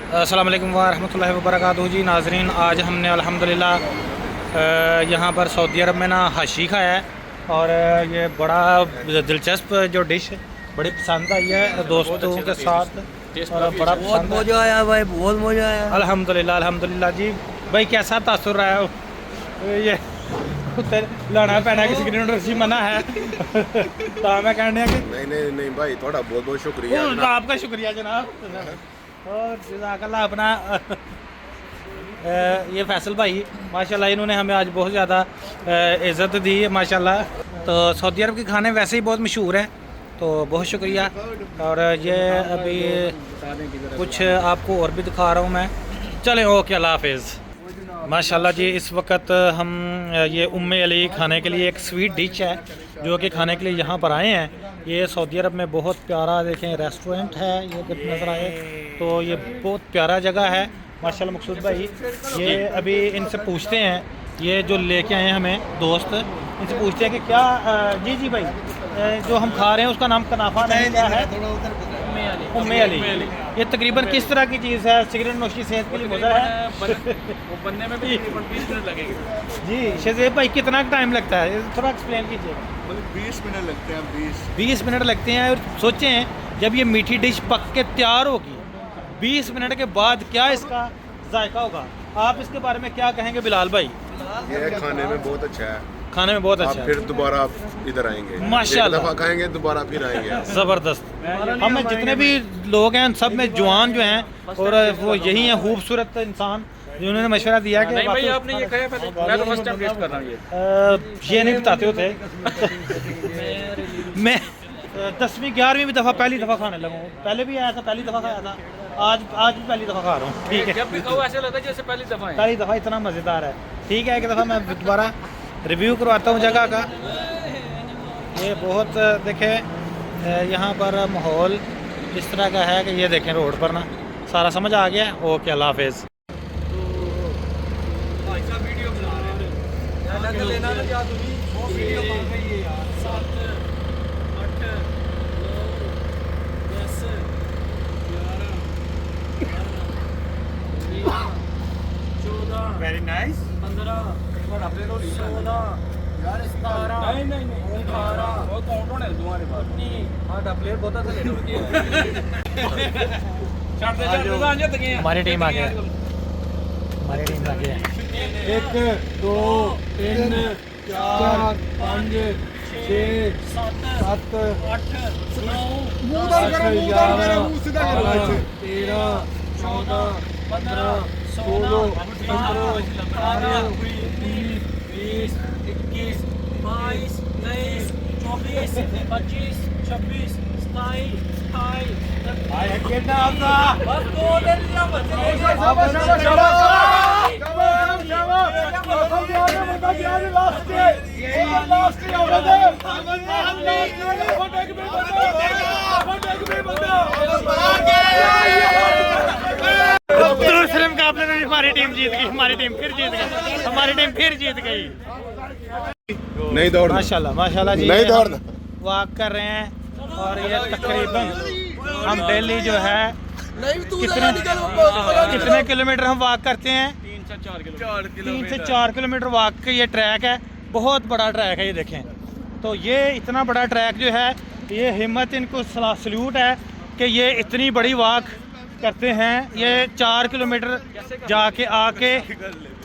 अस्सलाम वालेकुम वरहमतुल्लाहि वबरकातुहू जी। नाजरीन, आज हमने अल्हम्दुलिल्लाह यहाँ पर सऊदी अरब में ना हाशी खाया है और ये बड़ा दिलचस्प जो डिश बड़ी पसंद आई है दोस्तों के साथ और बड़ा बहुत मज़ा आया भाई, बहुत मज़ा आया। अल्हम्दुलिल्लाह अल्हम्दुलिल्लाह जी। भाई कैसा तासुर रहा है ये लाना पैना किसी की मना है तो मैं कहने कि नहीं भाई, थोड़ा बहुत बहुत शुक्रिया। आपका शुक्रिया जनाब। और जज़ाकल्लाह अपना ये फैसल भाई माशाल्लाह इन्होंने हमें आज बहुत ज़्यादा इज़्ज़त दी है माशाल्लाह। तो सऊदी अरब के खाने वैसे ही बहुत मशहूर हैं, तो बहुत शुक्रिया। और ये अभी कुछ आपको और भी दिखा रहा हूँ मैं। चलें, ओके, अल्लाह हाफिज़। माशाल्लाह जी, इस वक्त हम ये उम्मे अली खाने के लिए एक स्वीट डिश है जो कि खाने के लिए यहाँ पर आए हैं। ये सऊदी अरब में बहुत प्यारा देखें रेस्टोरेंट है, ये नज़र आए तो ये बहुत प्यारा जगह है माशाल्लाह। मकसूद भाई ये अभी इनसे पूछते हैं, ये जो लेके आए हैं हमें दोस्त, इनसे पूछते हैं कि क्या जी भाई जो हम खा रहे हैं उसका नाम कनाफा नहीं क्या है? उम्मे अली। ये तकरीबन किस तरह की चीज़ है? सिगरेट नोशी सेहत के लिए मज़ा है? वो बनने में भी 20 मिनट लगेंगे जी। शहज़ेब भाई कितना टाइम लगता है, थोड़ा एक्सप्लेन कीजिए। 20 मिनट लगते हैं। 20 मिनट लगते हैं। और सोचें जब ये मीठी डिश पक के तैयार होगी 20 मिनट के बाद क्या इसका जायका होगा। आप इसके बारे में क्या कहेंगे बिलाल भाई? ये खाने में बहुत अच्छा है, खाने में बहुत आप अच्छा है, फिर दोबारा इधर आएंगे माशाल्लाह। एक दफा खाएंगे दोबारा फिर आएंगे। ज़बरदस्त। हम जितने भी लोग हैं सब में जवान जो हैं और वो यही हैं खूबसूरत इंसान जिन्होंने मशवरा दिया कि नहीं भाई आपने ये खाया पहले? मैं तो फर्स्ट टाइम टेस्ट कर रहा हूँ ये नहीं बताते होते मैं 10वीं 11वीं भी दफ़ा पहली दफ़ा खाने लगा हूँ। पहले भी आया था, पहली दफ़ा खाया था, आज भी पहली दफ़ा खा रहा हूँ। ठीक है, जब भी खाओ ऐसे लगता है जैसे पहली दफ़ा है। पहली दफ़ा इतना मज़ेदार है। ठीक है, एक दफ़ा मैं दोबारा रिव्यू करवाता हूँ जगह का। ये बहुत देखें यहाँ पर माहौल इस तरह का है कि ये देखें रोड पर ना सारा समझ आ गया। ओके, अल्लाह हाफिज़। Very nice. 15 16 यार 17 नहीं 18 वो काउंट होने तुम्हारे पास नहीं। हां दा प्लेयर बहुत अच्छा ले रही है। चढ़ते तक हमारी टीम आ गई, हमारी टीम आ गई है। 1 2 3 4 5 6 7 8 9 11 12 13 14 15 16 17 18 19 20 21 22 23 24 25 26 27 28 बस 2 दिन दिया बच्चे। दूसरे मुकाबले में हमारी टीम जीत गई, हमारी टीम फिर जीत गई, हमारी टीम फिर जीत गई। नहीं दौड़ना, माशाल्लाह माशाल्लाह जी। नहीं दौड़ना। वॉक कर रहे हैं और ये तकरीबन हम डेली जो है कितने किलोमीटर हम वॉक करते हैं? 3 से 4 किलोमीटर वॉक का ये ट्रैक है, बहुत बड़ा ट्रैक है। ये देखें तो ये इतना बड़ा ट्रैक जो है, ये हिम्मत इनको सल्यूट है कि ये इतनी बड़ी वॉक करते हैं। ये 4 किलोमीटर जाके आके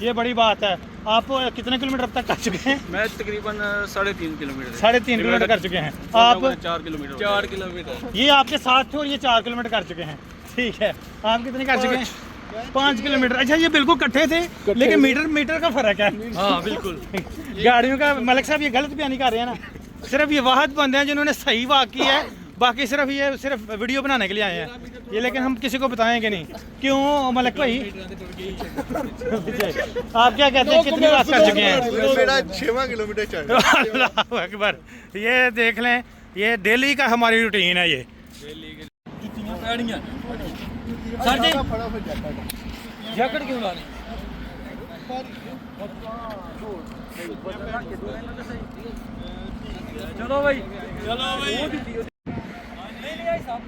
ये बड़ी बात है। आप कितने किलोमीटर अब तक कर चुके हैं? मैं तकरीबन 3.5 किलोमीटर 3.5 किलोमीटर कर चुके हैं आप। 4 किलोमीटर ये आपके साथ थे और ये 4 किलोमीटर कर चुके हैं। ठीक है, आप कितने कर चुके हैं? 5 किलोमीटर। अच्छा, ये बिल्कुल इकट्ठे थे लेकिन मीटर का फर्क है। हाँ बिल्कुल। गाड़ियों का मलिक साहब ये गलत बयानी कर रहे हैं ना। सिर्फ ये वाहद बंदे हैं जिन्होंने सही वाक की है, बाकी सिर्फ वीडियो बनाने के लिए आए हैं ये, लेकिन हम किसी को बताएंगे नहीं। क्यों मलिक भाई? आप क्या कहते हैं, कितनी बात कर चुके हैं? मेरा 6वां किलोमीटर चल रहा है। अल्लाह अकबर। ये देख लें, ये डेली का हमारी रूटीन है। ये सर जी जैकेट क्यों लानी? चलो भाई नहीं लिया साहब।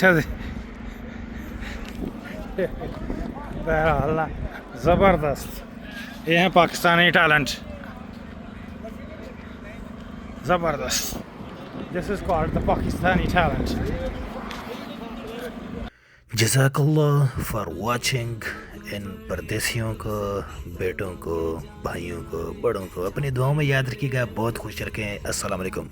अच्छा जी बहरहाल ना ज़बरदस्त ये हैं पाकिस्तानी टैलेंट ज़बरदस्त this is called the Pakistani talent जज़ाकल्लाह फॉर वाचिंग। इन परदेसियों को, बेटों को, भाइयों को, बड़ों को अपनी दुआओं में याद रखिएगा। बहुत खुश रखें। अस्सलाम वालेकुम।